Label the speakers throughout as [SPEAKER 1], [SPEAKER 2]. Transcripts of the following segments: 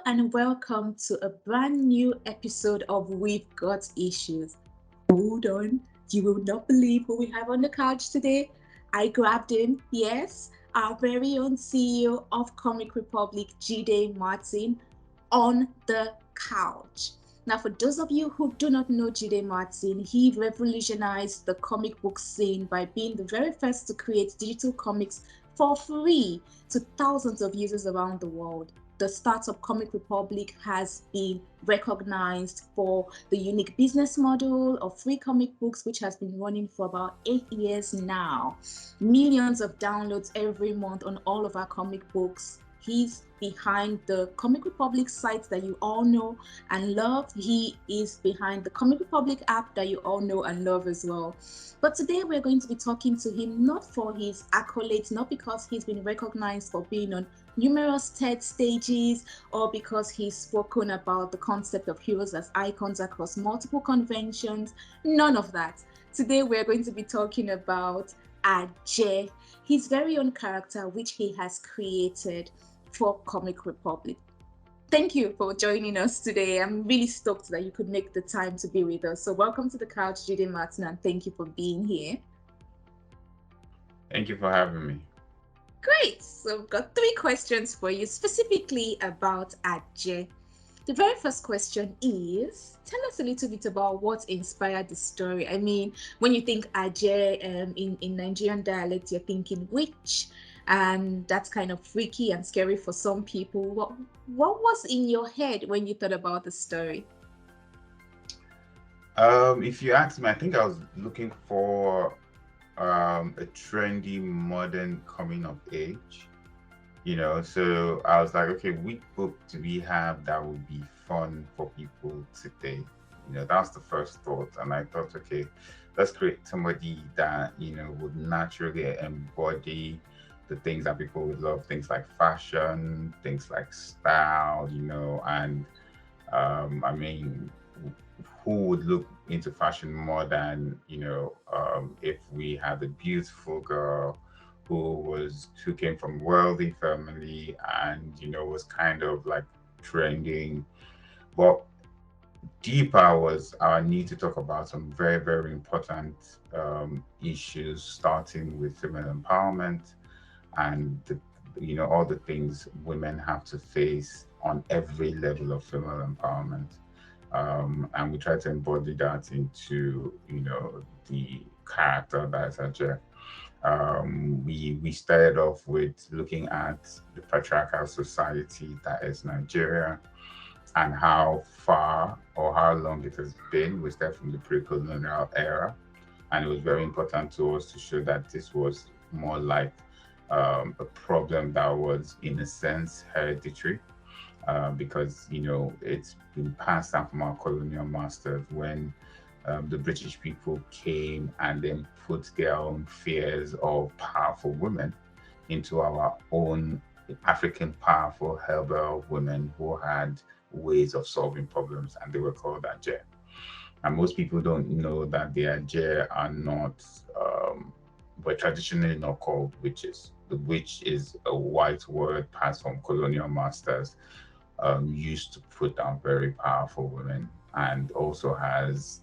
[SPEAKER 1] and welcome to a brand new episode of We've Got Issues. Hold on, you will not believe who we have on the couch today. I grabbed him, yes, our very own CEO of Comic Republic, Jide Martin, on the couch. Now, for those of you who do not know Jide Martin, he revolutionized the comic book scene by being the very first to create digital comics for free to thousands of users around the world. The startup Comic Republic has been recognized for the unique business model of free comic books, which has been running for about 8 years now. Millions of downloads every month on all of our comic books. He's behind the Comic Republic site that you all know and love. He is behind the Comic Republic app that you all know and love as well. But today we're going to be talking to him not for his accolades, not because he's been recognized for being on numerous TED stages or because he's spoken about the concept of heroes as icons across multiple conventions. None of that. Today we're going to be talking about Ajay, his very own character which he has created for Comic Republic. Thank you for joining us today. I'm really stoked that you could make the time to be with us. So welcome to the couch, Jide Martin, and thank you for being here.
[SPEAKER 2] Thank you for having me.
[SPEAKER 1] Great. So I've got 3 questions for you specifically about Ajay. The very first question is, tell us a little bit about what inspired the story. I mean, when you think Ajay in Nigerian dialect, you're thinking witch, and that's kind of freaky and scary for some people. What was in your head when you thought about the story?
[SPEAKER 2] If you ask me, I think I was looking for a trendy, modern coming of age. So I was like, okay, which book do we have that would be fun for people today? That's the first thought. And I thought, okay, let's create somebody that, would naturally embody the things that people would love, things like fashion, things like style, and I mean, who would look into fashion more than, if we had a beautiful girl who came from wealthy family and, was kind of like trending. But deeper was our need to talk about some very, very important issues, starting with female empowerment and all the things women have to face on every level of female empowerment. And we try to embody that into the character that is Ajay. We started off with looking at the patriarchal society that is Nigeria and how far or how long it has been. We started from the pre-colonial era, and it was very important to us to show that this was more like a problem that was, in a sense, hereditary. Because it's been passed down from our colonial masters when the British people came and then put their own fears of powerful women into our own African powerful herbal women who had ways of solving problems, and they were called Ajay. And most people don't know that the Ajay are not, were traditionally not called witches. The witch is a white word passed from colonial masters, used to put down very powerful women, and also has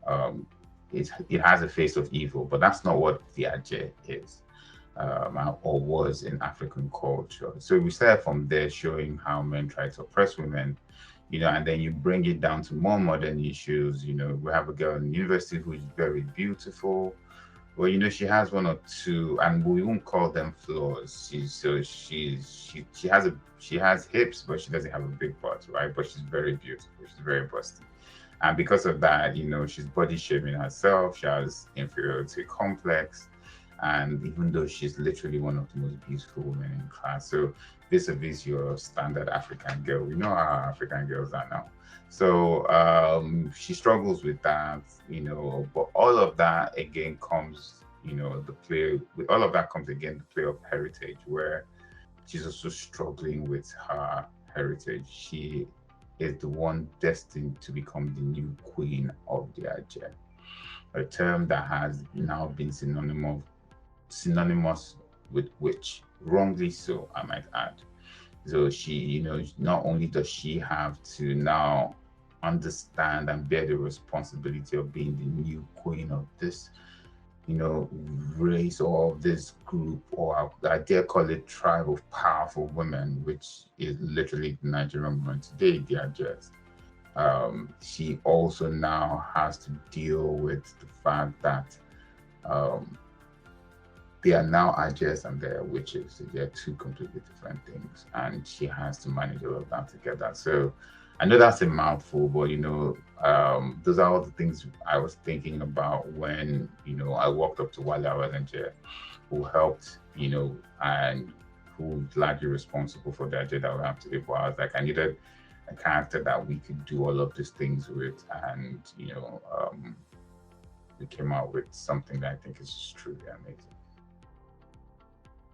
[SPEAKER 2] um, it has a face of evil, but that's not what the Ajay is, or was in African culture. So we started from there, showing how men try to oppress women, and then you bring it down to more modern issues. We have a girl in university who is very beautiful. Well, she has one or two, and we won't call them flaws. She has hips, but she doesn't have a big butt, right? But she's very beautiful. She's very busty, and because of that, she's body shaming herself. She has inferiority complex, and even though she's literally one of the most beautiful women in class, so vis-a-vis your standard African girl, we know how African girls are now. So she struggles with that, but all of that again comes, the play with all of that comes again the play of heritage, where she's also struggling with her heritage. She is the one destined to become the new queen of the Ajay, a term that has now been synonymous with witch, wrongly so, I might add. So she, not only does she have to now understand and bear the responsibility of being the new queen of this, race or of this group, or I dare call it tribe of powerful women, which is literally the Nigerian women today. They are just. She also now has to deal with the fact that um, they are now adjust and they are witches. They're two completely different things, and she has to manage all of that together. So I know that's a mouthful, but those are all the things I was thinking about when I walked up to Wale Adelanche, who helped, and who's largely responsible for the agenda we have today. But I was like, I needed a character that we could do all of these things with, and we came out with something that I think is just truly amazing.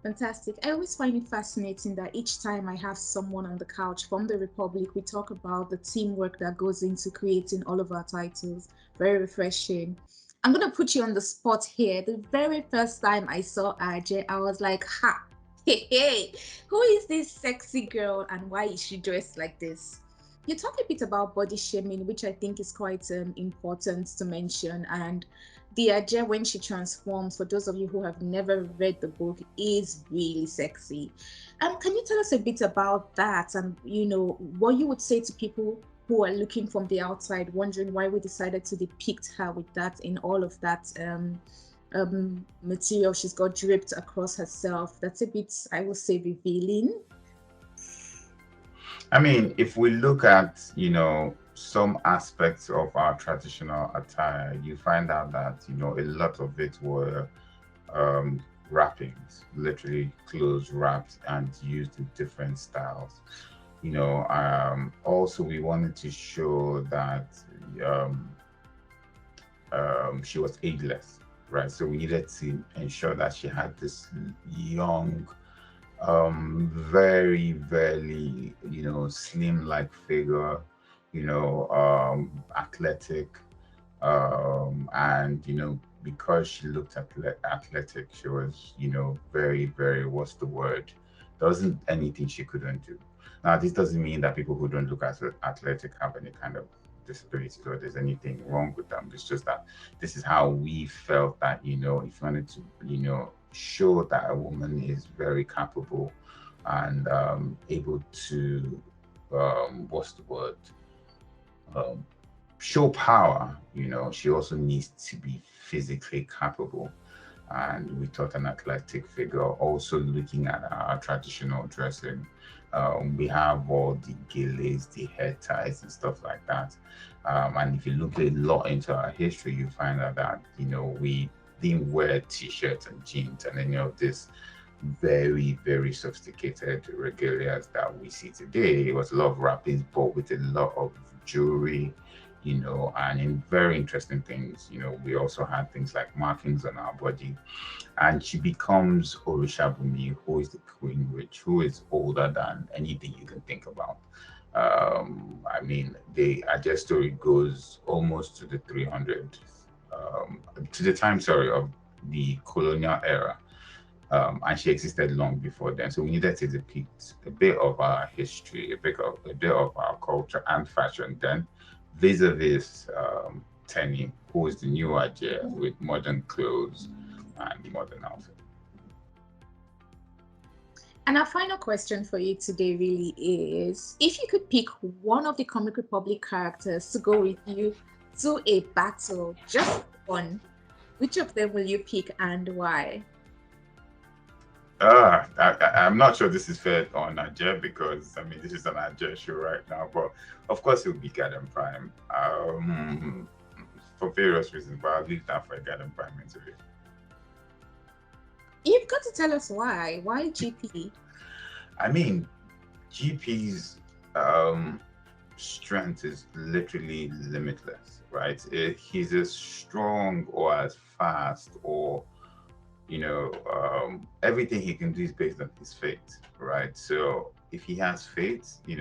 [SPEAKER 1] Fantastic. I always find it fascinating that each time I have someone on the couch from the Republic, we talk about the teamwork that goes into creating all of our titles. Very refreshing. I'm going to put you on the spot here. The very first time I saw RJ, I was like, ha, hey, hey, who is this sexy girl and why is she dressed like this? You talk a bit about body shaming, which I think is quite important to mention. And the Aja when she transforms, for those of you who have never read the book, is really sexy. Can you tell us a bit about that and what you would say to people who are looking from the outside, wondering why we decided to depict her with that in all of that material she's got draped across herself? That's a bit, I would say, revealing.
[SPEAKER 2] I mean, if we look at, some aspects of our traditional attire, you find out that, a lot of it were um, wrappings, literally clothes wrapped and used in different styles. Also, we wanted to show that um, she was ageless, right? So we needed to ensure that she had this young, very, very, slim like figure, athletic, and because she looked athletic, she was very, very, what's the word, there wasn't anything she couldn't do. Now this doesn't mean that people who don't look as athletic have any kind of disabilities or there's anything wrong with them. It's just that this is how we felt that if you wanted to show that a woman is very capable and able to what's the word, um, show power, she also needs to be physically capable. And we thought an athletic figure, also looking at our traditional dressing. We have all the gilets, the hair ties, and stuff like that. And if you look a lot into our history, you find out that, we didn't wear t shirts and jeans and any of this very, very sophisticated regalias that we see today. It was a lot of wrappings, but with a lot of jewelry, and in very interesting things. We also had things like markings on our body. And she becomes Orishabumi, who is the Queen Witch, who is older than anything you can think about. I mean, the Aja story goes almost to the 300, to the time, sorry, of the colonial era. And she existed long before then. So we needed to depict a bit of our history, a bit of our culture and fashion then, vis-a-vis Tenny, who is the new idea with modern clothes and modern outfit.
[SPEAKER 1] And our final question for you today really is, if you could pick one of the Comic Republic characters to go with you to a battle, just one, which of them will you pick and why?
[SPEAKER 2] I'm not sure this is fair on Niger because I mean this is an Niger show right now, but of course it will be Garden Prime. For various reasons, but I'll leave that for a Garden Prime interview.
[SPEAKER 1] You've got to tell us why. Why GP?
[SPEAKER 2] I mean, GP's um, strength is literally limitless, right? He's as strong or as fast or everything he can do is based on his faith, right? So if he has faith, in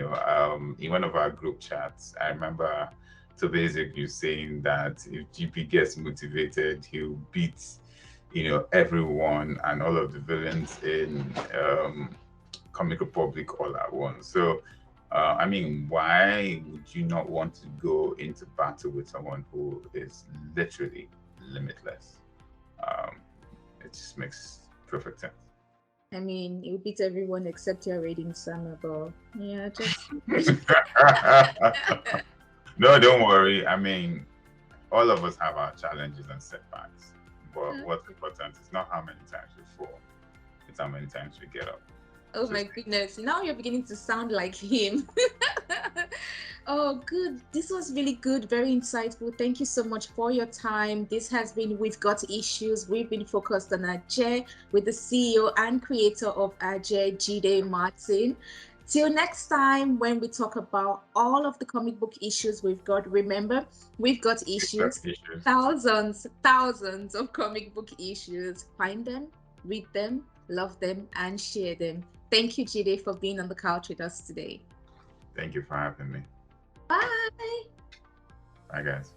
[SPEAKER 2] one of our group chats, I remember so basically you saying that if GP gets motivated, he'll beat, everyone and all of the villains in Comic Republic all at once. So, I mean, why would you not want to go into battle with someone who is literally limitless? Um, it just makes perfect sense.
[SPEAKER 1] I mean, you beat everyone except your rating summer, but yeah, just
[SPEAKER 2] No, don't worry. I mean, all of us have our challenges and setbacks. But what's important is not how many times we fall, it's how many times we get up.
[SPEAKER 1] oh
[SPEAKER 2] So
[SPEAKER 1] my goodness, now you're beginning to sound like him. Oh, good. This was really good, very insightful. Thank you so much for your time. This has been We've Got Issues. We've been focused on Ajay with the CEO and creator of Ajay, Jide Martin. Till next time, when we talk about all of the comic book issues we've got, remember, we've got
[SPEAKER 2] we've got
[SPEAKER 1] issues,
[SPEAKER 2] issues.
[SPEAKER 1] thousands of comic book issues. Find them, read them, love them, and share them. Thank you, Jide, for being on the couch with us today.
[SPEAKER 2] Thank you for having me.
[SPEAKER 1] Bye.
[SPEAKER 2] Bye, guys.